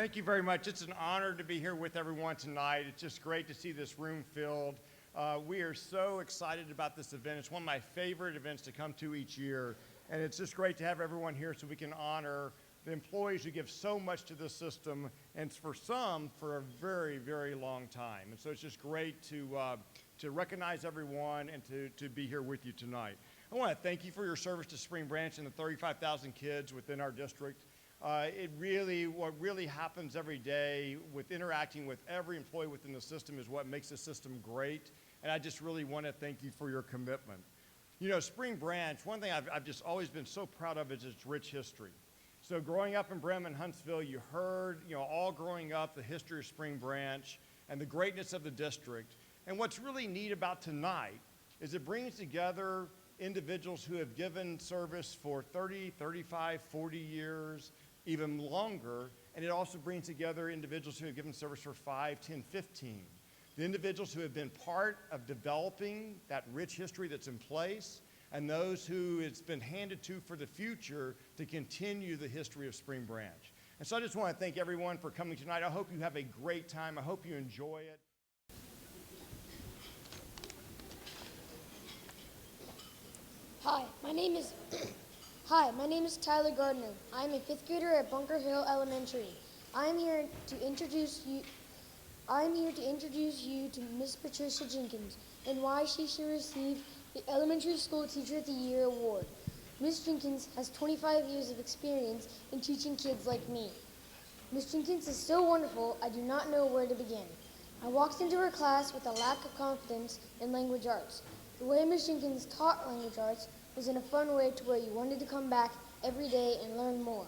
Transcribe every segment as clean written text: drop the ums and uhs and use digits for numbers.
Thank you very much. It's an honor to be here with everyone tonight. It's just great to see this room filled. We are so excited about this event. It's one of my favorite events to come to each year, and it's just great to have everyone here so we can honor the employees who give so much to this system, and for some, for a very, very long time. And so it's just great to recognize everyone and to be here with you tonight. I want to thank you for your service to Spring Branch and the 35,000 kids within our district. What really happens every day with interacting with every employee within the system is what makes the system great, and I just really want to thank you for your commitment. You know, Spring Branch, one thing I've just always been so proud of is its rich history. So growing up in Bremen, Huntsville, you heard, all growing up, the history of Spring Branch and the greatness of the district. And what's really neat about tonight is it brings together individuals who have given service for 30, 35, 40 years, even longer, and it also brings together individuals who have given service for 5, 10, 15. The individuals who have been part of developing that rich history that's in place, and those who it's been handed to for the future to continue the history of Spring Branch. And so I just want to thank everyone for coming tonight. I hope you have a great time. I hope you enjoy it. Hi, my name is Tyler Gardner. I am a 5th grader at Bunker Hill Elementary. I am here to introduce you to Miss Patricia Jenkins and why she should receive the Elementary School Teacher of the Year award. Miss Jenkins has 25 years of experience in teaching kids like me. Miss Jenkins is so wonderful, I do not know where to begin. I walked into her class with a lack of confidence in language arts. The way Miss Jenkins taught language arts was in a fun way to where you wanted to come back every day and learn more.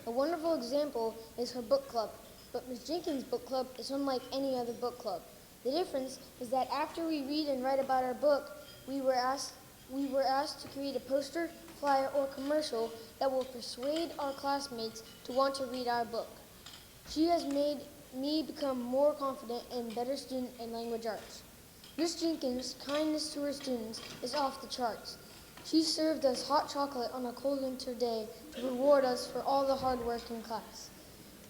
A wonderful example is her book club, but Miss Jenkins' book club is unlike any other book club. The difference is that after we read and write about our book, we were asked to create a poster, flyer, or commercial that will persuade our classmates to want to read our book. She has made me become more confident and better student in language arts. Miss Jenkins' kindness to her students is off the charts. She served us hot chocolate on a cold winter day to reward us for all the hard work in class.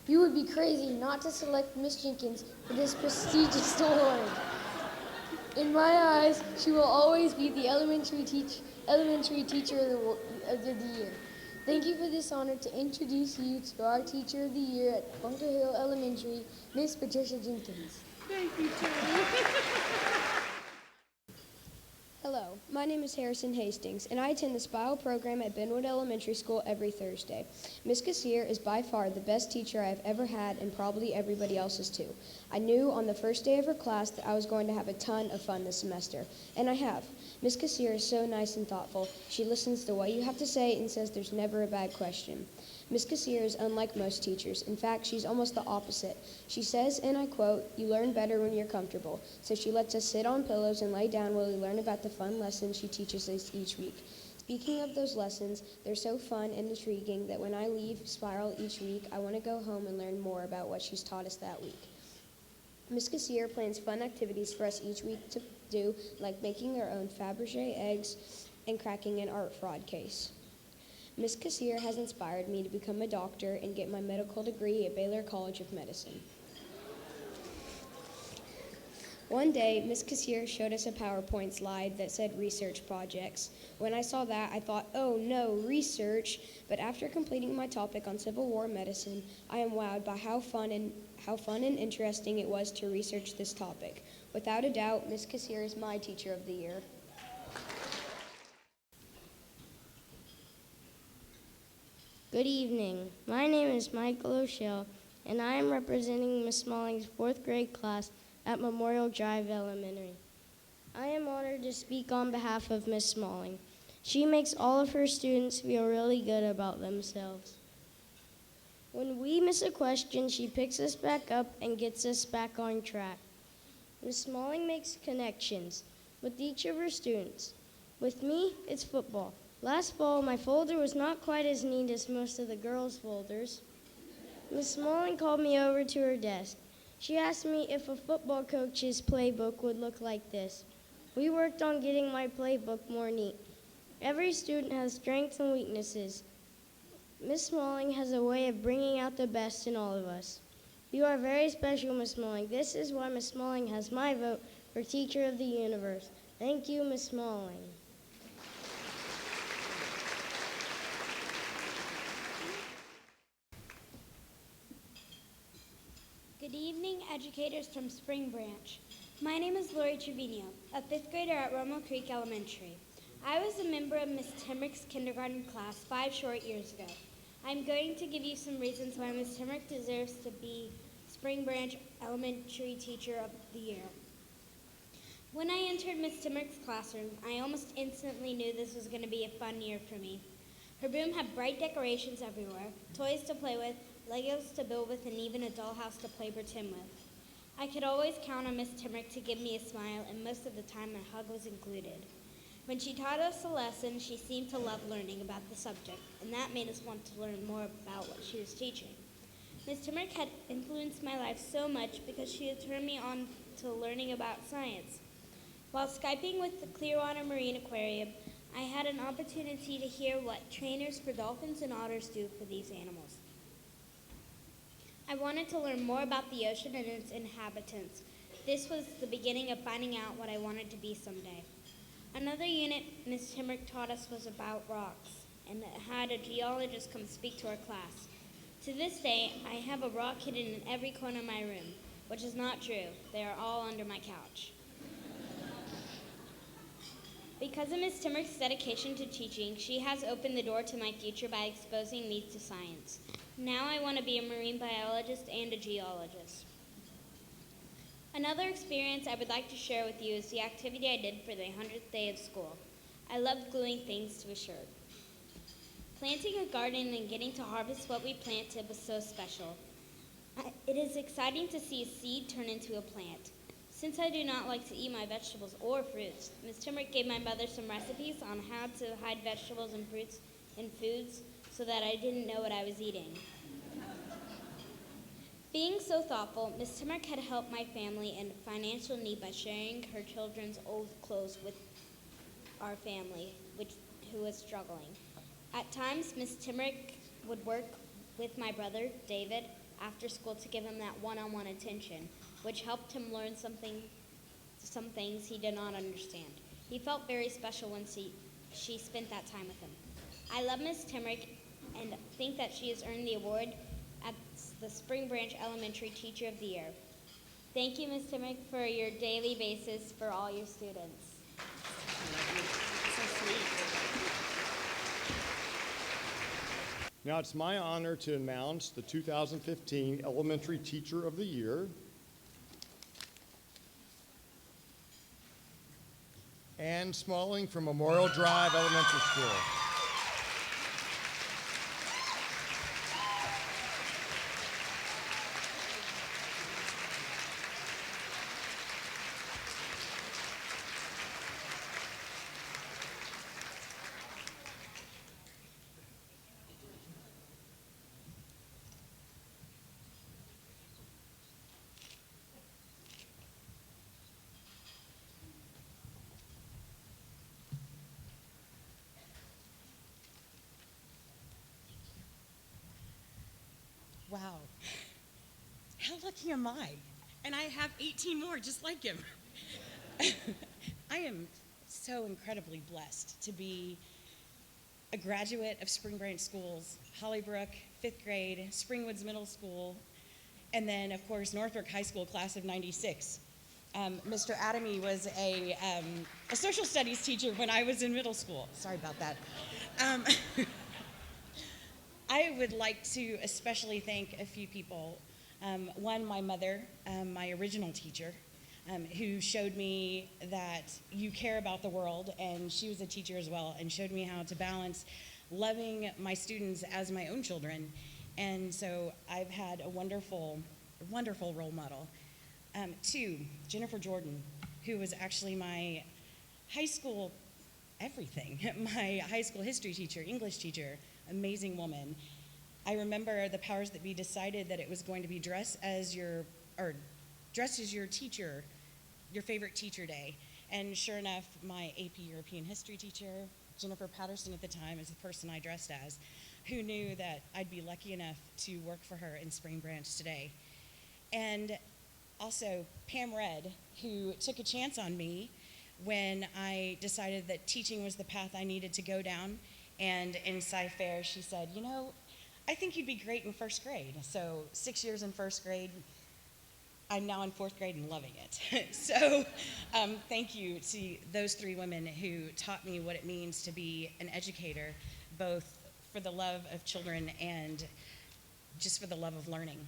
You would be crazy not to select Miss Jenkins for this prestigious award. In my eyes, she will always be the elementary teacher of the year. Thank you for this honor to introduce you to our Teacher of the Year at Bunker Hill Elementary, Miss Patricia Jenkins. Thank you, Tony. Hello, my name is Harrison Hastings, and I attend the SBISD program at Benwood Elementary School every Thursday. Miss Cassier is by far the best teacher I have ever had, and probably everybody else's too. I knew on the first day of her class that I was going to have a ton of fun this semester, and I have. Miss Cassier is so nice and thoughtful. She listens to what you have to say and says there's never a bad question. Miss Cassier is unlike most teachers. In fact, she's almost the opposite. She says, and I quote, "You learn better when you're comfortable." So she lets us sit on pillows and lay down while we learn about the fun lessons she teaches us each week. Speaking of those lessons, they're so fun and intriguing that when I leave Spiral each week, I want to go home and learn more about what she's taught us that week. Miss Cassier plans fun activities for us each week to do, like making our own Fabergé eggs and cracking an art fraud case. Miss Cassier has inspired me to become a doctor and get my medical degree at Baylor College of Medicine. One day, Miss Cassier showed us a PowerPoint slide that said research projects. When I saw that, I thought, oh no, research. But after completing my topic on Civil War medicine, I am wowed by how fun and interesting it was to research this topic. Without a doubt, Miss Cassier is my Teacher of the Year. Good evening. My name is Michael O'Shell, and I am representing Miss Smalling's 4th grade class at Memorial Drive Elementary. I am honored to speak on behalf of Miss Smalling. She makes all of her students feel really good about themselves. When we miss a question, she picks us back up and gets us back on track. Miss Smalling makes connections with each of her students. With me, it's football. Last fall, my folder was not quite as neat as most of the girls' folders. Miss Smalling called me over to her desk. She asked me if a football coach's playbook would look like this. We worked on getting my playbook more neat. Every student has strengths and weaknesses. Miss Smalling has a way of bringing out the best in all of us. You are very special, Miss Smalling. This is why Miss Smalling has my vote for Teacher of the Universe. Thank you, Miss Smalling. Good evening, educators from Spring Branch. My name is Lori Trevino, a fifth grader at Romo Creek Elementary. I was a member of Miss Timrick's kindergarten class 5 short years ago. I'm going to give you some reasons why Miss Timrick deserves to be Spring Branch Elementary Teacher of the Year. When I entered Miss Timrick's classroom, I almost instantly knew this was going to be a fun year for me. Her room had bright decorations everywhere, toys to play with, Legos to build with, and even a dollhouse to play pretend with. I could always count on Miss Timrick to give me a smile, and most of the time a hug was included. When she taught us a lesson, she seemed to love learning about the subject, and that made us want to learn more about what she was teaching. Miss Timrick had influenced my life so much because she had turned me on to learning about science. While Skyping with the Clearwater Marine Aquarium, I had an opportunity to hear what trainers for dolphins and otters do for these animals. I wanted to learn more about the ocean and its inhabitants. This was the beginning of finding out what I wanted to be someday. Another unit Ms. Timrick taught us was about rocks, and had a geologist come speak to our class. To this day, I have a rock hidden in every corner of my room, which is not true. They are all under my couch. Because of Ms. Timrick's dedication to teaching, she has opened the door to my future by exposing me to science. Now I want to be a marine biologist and a geologist. Another experience I would like to share with you is the activity I did for the 100th day of school. I loved gluing things to a shirt. Planting a garden and getting to harvest what we planted was so special. It is exciting to see a seed turn into a plant. Since I do not like to eat my vegetables or fruits, Ms. Timrick gave my mother some recipes on how to hide vegetables and fruits in foods so that I didn't know what I was eating. Being so thoughtful, Ms. Timrick had helped my family in financial need by sharing her children's old clothes with our family, who was struggling. At times, Ms. Timrick would work with my brother, David, after school to give him that one-on-one attention, which helped him learn some things he did not understand. He felt very special when she spent that time with him. I love Ms. Timrick and think that she has earned the award as the Spring Branch Elementary Teacher of the Year. Thank you, Ms. Timrick, for your daily basis for all your students. So sweet. Now it's my honor to announce the 2015 Elementary Teacher of the Year. Ann Smalling from Memorial Drive Elementary School. Wow. How lucky am I? And I have 18 more just like him. I am so incredibly blessed to be a graduate of Spring Branch Schools, Hollybrook, 5th grade, Springwoods Middle School, and then, of course, Northbrook High School, class of 96. Mr. Adamy was a social studies teacher when I was in middle school. Sorry about that. I would like to especially thank a few people. One, my mother, my original teacher, who showed me that you care about the world, and she was a teacher as well, and showed me how to balance loving my students as my own children. And so I've had a wonderful, wonderful role model. Two, Jennifer Jordan, who was actually my high school everything, my high school history teacher, English teacher, amazing woman. I remember the powers that be decided that it was going to be dress as your teacher, your favorite teacher day. And sure enough, my AP European history teacher, Jennifer Patterson at the time, is the person I dressed as, who knew that I'd be lucky enough to work for her in Spring Branch today. And also Pam Red, who took a chance on me when I decided that teaching was the path I needed to go down. And in Sci-Fair, she said, you know, I think you'd be great in first grade. So 6 years in first grade, I'm now in fourth grade and loving it. So thank you to those three women who taught me what it means to be an educator, both for the love of children and just for the love of learning.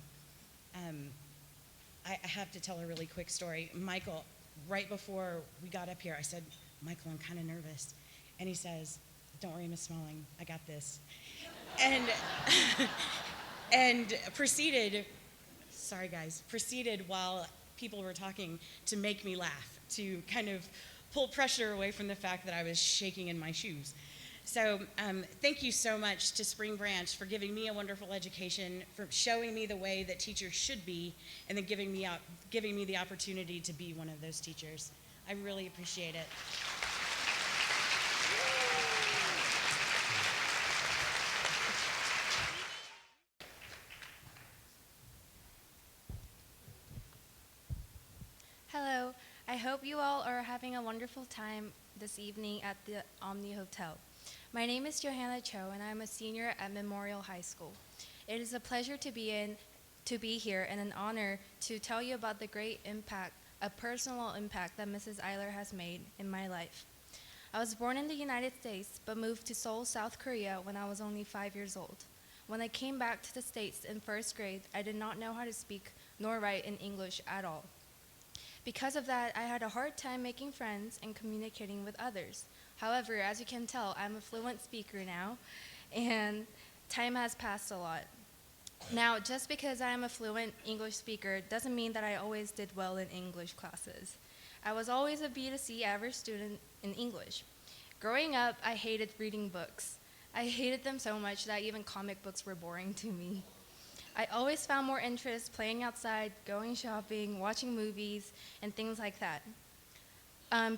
I have to tell a really quick story. Michael, right before we got up here, I said, Michael, I'm kind of nervous. And he says, don't worry, Miss Smalling, I got this. And, and proceeded while people were talking to make me laugh, to kind of pull pressure away from the fact that I was shaking in my shoes. So thank you so much to Spring Branch for giving me a wonderful education, for showing me the way that teachers should be, and then giving me the opportunity to be one of those teachers. I really appreciate it. Hello, I hope you all are having a wonderful time this evening at the Omni Hotel. My name is Johanna Cho, and I'm a senior at Memorial High School. It is a pleasure to be here and an honor to tell you about the great impact, a personal impact that Mrs. Eiler has made in my life. I was born in the United States, but moved to Seoul, South Korea when I was only 5 years old. When I came back to the States in first grade, I did not know how to speak nor write in English at all. Because of that, I had a hard time making friends and communicating with others. However, as you can tell, I'm a fluent speaker now, and time has passed a lot. Now, just because I am a fluent English speaker doesn't mean that I always did well in English classes. I was always a B to C average student in English. Growing up, I hated reading books. I hated them so much that even comic books were boring to me. I always found more interest playing outside, going shopping, watching movies, and things like that.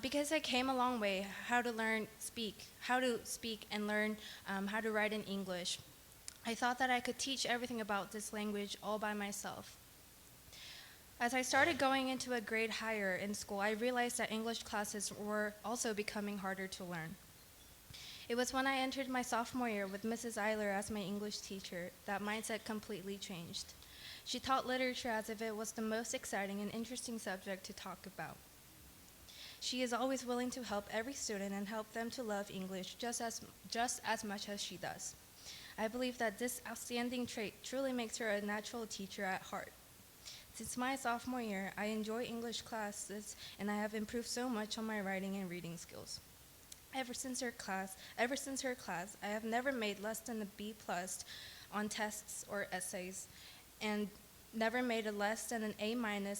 Because I came a long way how to speak and learn how to write in English, I thought that I could teach everything about this language all by myself. As I started going into a grade higher in school, I realized that English classes were also becoming harder to learn. It was when I entered my sophomore year with Mrs. Eiler as my English teacher that mindset completely changed. She taught literature as if it was the most exciting and interesting subject to talk about. She is always willing to help every student and help them to love English just as much as she does. I believe that this outstanding trait truly makes her a natural teacher at heart. Since my sophomore year, I enjoy English classes, and I have improved so much on my writing and reading skills. Ever since her class, I have never made less than a B+ on tests or essays, and never made a less than an A-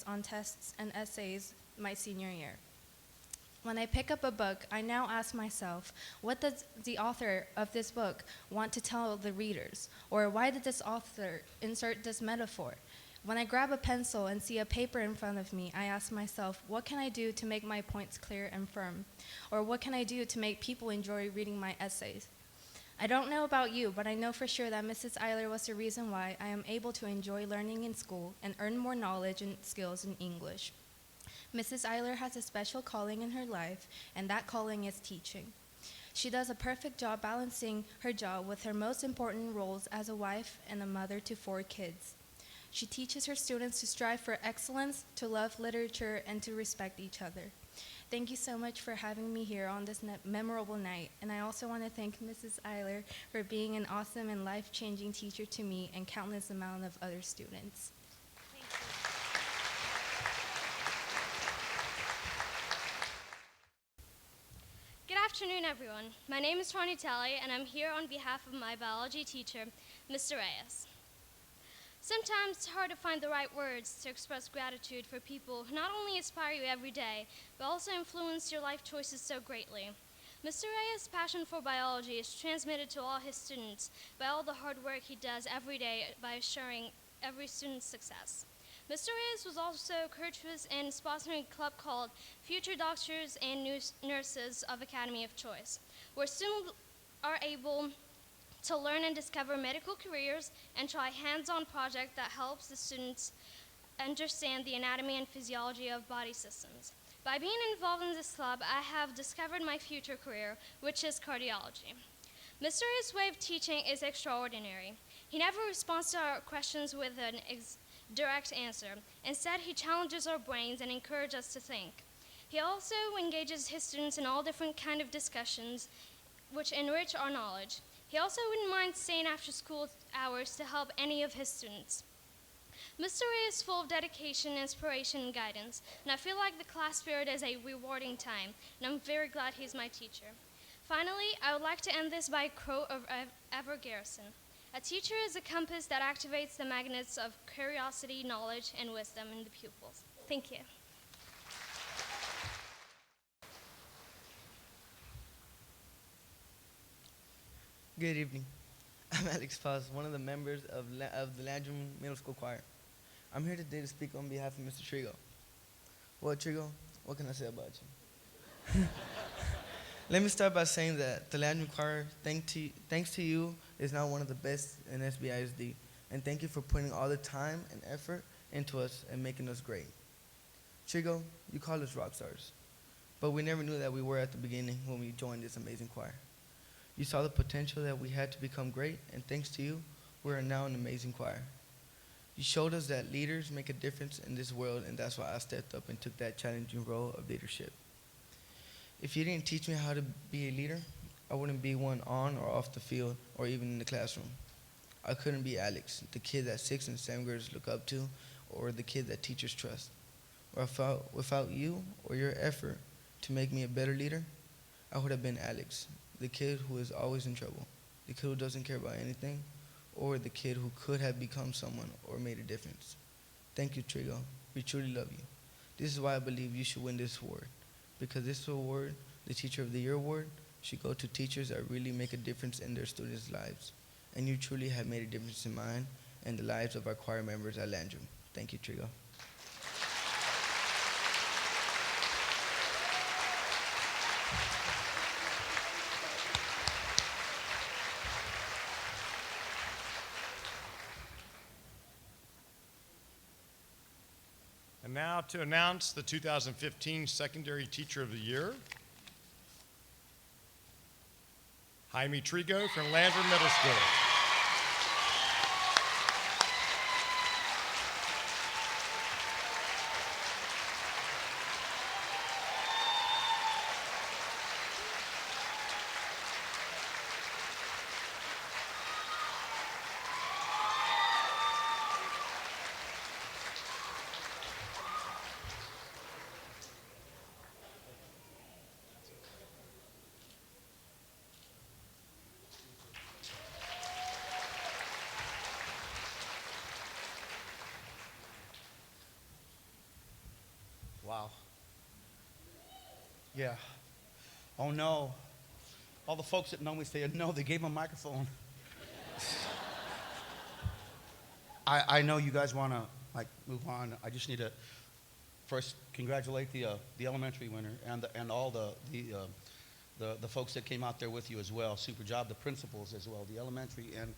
on tests and essays my senior year. When I pick up a book, I now ask myself, what does the author of this book want to tell the readers? Or why did this author insert this metaphor? When I grab a pencil and see a paper in front of me, I ask myself, what can I do to make my points clear and firm? Or what can I do to make people enjoy reading my essays? I don't know about you, but I know for sure that Mrs. Eiler was the reason why I am able to enjoy learning in school and earn more knowledge and skills in English. Mrs. Eiler has a special calling in her life, and that calling is teaching. She does a perfect job balancing her job with her most important roles as a wife and a mother to 4 kids. She teaches her students to strive for excellence, to love literature, and to respect each other. Thank you so much for having me here on this memorable night, and I also want to thank Mrs. Eiler for being an awesome and life-changing teacher to me and countless amount of other students. Good afternoon, everyone. My name is Tawny Talley, and I'm here on behalf of my biology teacher, Mr. Reyes. Sometimes it's hard to find the right words to express gratitude for people who not only inspire you every day, but also influence your life choices so greatly. Mr. Reyes' passion for biology is transmitted to all his students by all the hard work he does every day by assuring every student's success. Mr. Reyes was also courteous in sponsoring a club called Future Doctors and Nurses of Academy of Choice, where students are able to learn and discover medical careers and try hands-on projects that helps the students understand the anatomy and physiology of body systems. By being involved in this club, I have discovered my future career, which is cardiology. Mr. Reyes' way of teaching is extraordinary. He never responds to our questions with an direct answer. Instead, he challenges our brains and encourages us to think. He also engages his students in all different kinds of discussions which enrich our knowledge. He also wouldn't mind staying after school hours to help any of his students. Mr. Ray is full of dedication, inspiration, and guidance, and I feel like the class spirit is a rewarding time, and I'm very glad he's my teacher. Finally, I would like to end this by a quote of Ever Garrison. A teacher is a compass that activates the magnets of curiosity, knowledge, and wisdom in the pupils. Thank you. Good evening. I'm Alex Paz, one of the members of the Landrum Middle School Choir. I'm here today to speak on behalf of Mr. Trigo. Well, Trigo, what can I say about you? Let me start by saying that the Landrum Choir, thanks to you, is now one of the best in SBISD, and thank you for putting all the time and effort into us and making us great. Trigo, you call us rock stars, but we never knew that we were at the beginning when we joined this amazing choir. You saw the potential that we had to become great, and thanks to you, we are now an amazing choir. You showed us that leaders make a difference in this world, and that's why I stepped up and took that challenging role of leadership. If you didn't teach me how to be a leader, I wouldn't be one on or off the field or even in the classroom. I couldn't be Alex, the kid that 6th and 7th graders look up to, or the kid that teachers trust. Without you or your effort to make me a better leader, I would have been Alex, the kid who is always in trouble, the kid who doesn't care about anything, or the kid who could have become someone or made a difference. Thank you, Trigo. We truly love you. This is why I believe you should win this award, because this award, the Teacher of the Year award, should go to teachers that really make a difference in their students' lives. And you truly have made a difference in mine and the lives of our choir members at Landrum. Thank you, Trigo. And now to announce the 2015 Secondary Teacher of the Year, Jaime Trigo from Landrum Middle School. Wow. Yeah. Oh no. All the folks that know me say, no, they gave him a microphone. I know you guys want to move on. I just need to first congratulate the elementary winner and all the folks that came out there with you as well. Super job. The principals as well, the elementary and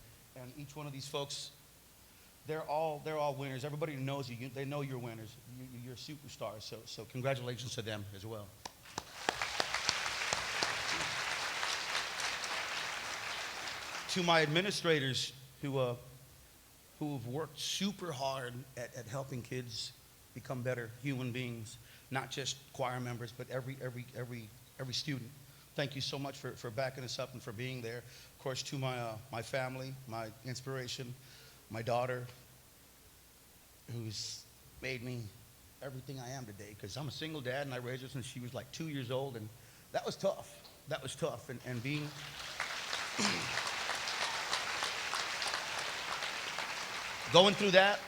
each one of these folks. They're all winners. Everybody who knows you, they know you're winners. You're superstars. So congratulations to them as well. To my administrators who've worked super hard at helping kids become better human beings, not just choir members, but every student. Thank you so much for backing us up and for being there. Of course, to my family, my inspiration, my daughter, who's made me everything I am today, because I'm a single dad and I raised her since she was like 2 years old, and that was tough. That was tough. And being going through that,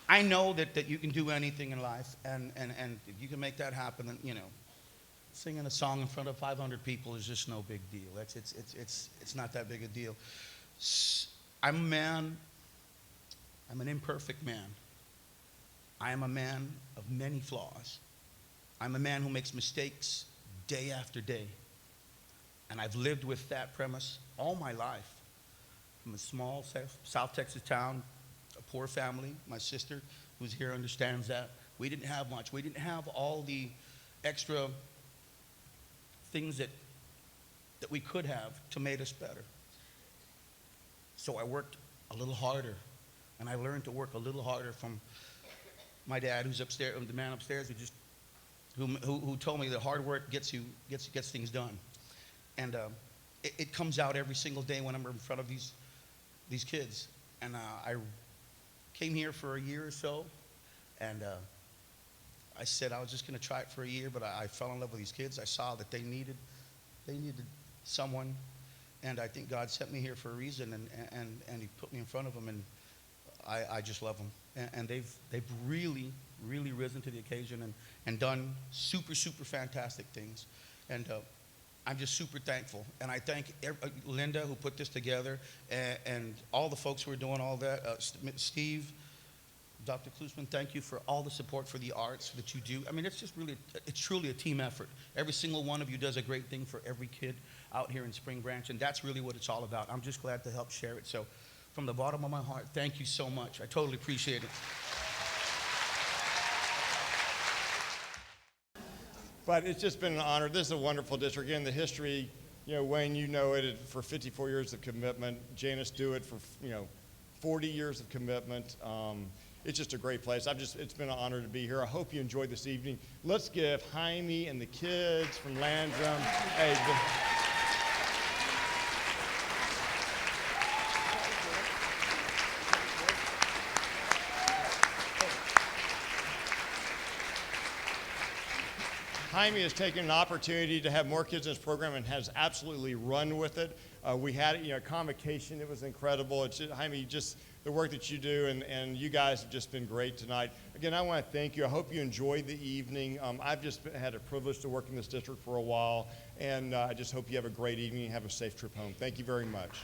I know that you can do anything in life, and if you can make that happen, then, you know, singing a song in front of 500 people is just no big deal. It's not that big a deal. I'm a man. I'm an imperfect man. I am a man of many flaws. I'm a man who makes mistakes day after day. And I've lived with that premise all my life. From a small South Texas town, a poor family. My sister, who's here, understands that. We didn't have much. We didn't have all the extra things that we could have to make us better. So I worked a little harder, and I learned to work a little harder from my dad, who's upstairs, the man upstairs, who told me that hard work gets things done. And it comes out every single day when I'm in front of these kids. And I came here for a year or so, and I said I was just going to try it for a year, but I fell in love with these kids. I saw that they needed someone, and I think God sent me here for a reason, and He put me in front of them, and I just love them. And they've really, really risen to the occasion and done super, super fantastic things. And I'm just super thankful. And I thank Linda, who put this together, and all the folks who are doing all that. Steve, Dr. Klusman, thank you for all the support for the arts that you do. I mean, it's truly a team effort. Every single one of you does a great thing for every kid out here in Spring Branch, and that's really what it's all about. I'm just glad to help share it. So from the bottom of my heart, thank you so much. I totally appreciate it. But it's just been an honor. This is a wonderful district. Again, the history, Wayne, you know it, for 54 years of commitment. Janice Dewitt for, 40 years of commitment. It's just a great place. It's been an honor to be here. I hope you enjoyed this evening. Let's give Jaime and the kids from Landrum Jaime has taken an opportunity to have more kids in his program and has absolutely run with it. We had a convocation. It was incredible. Jaime, just the work that you do, and you guys have just been great tonight. Again, I want to thank you. I hope you enjoyed the evening. I've just had a privilege to work in this district for a while, and I just hope you have a great evening and have a safe trip home. Thank you very much.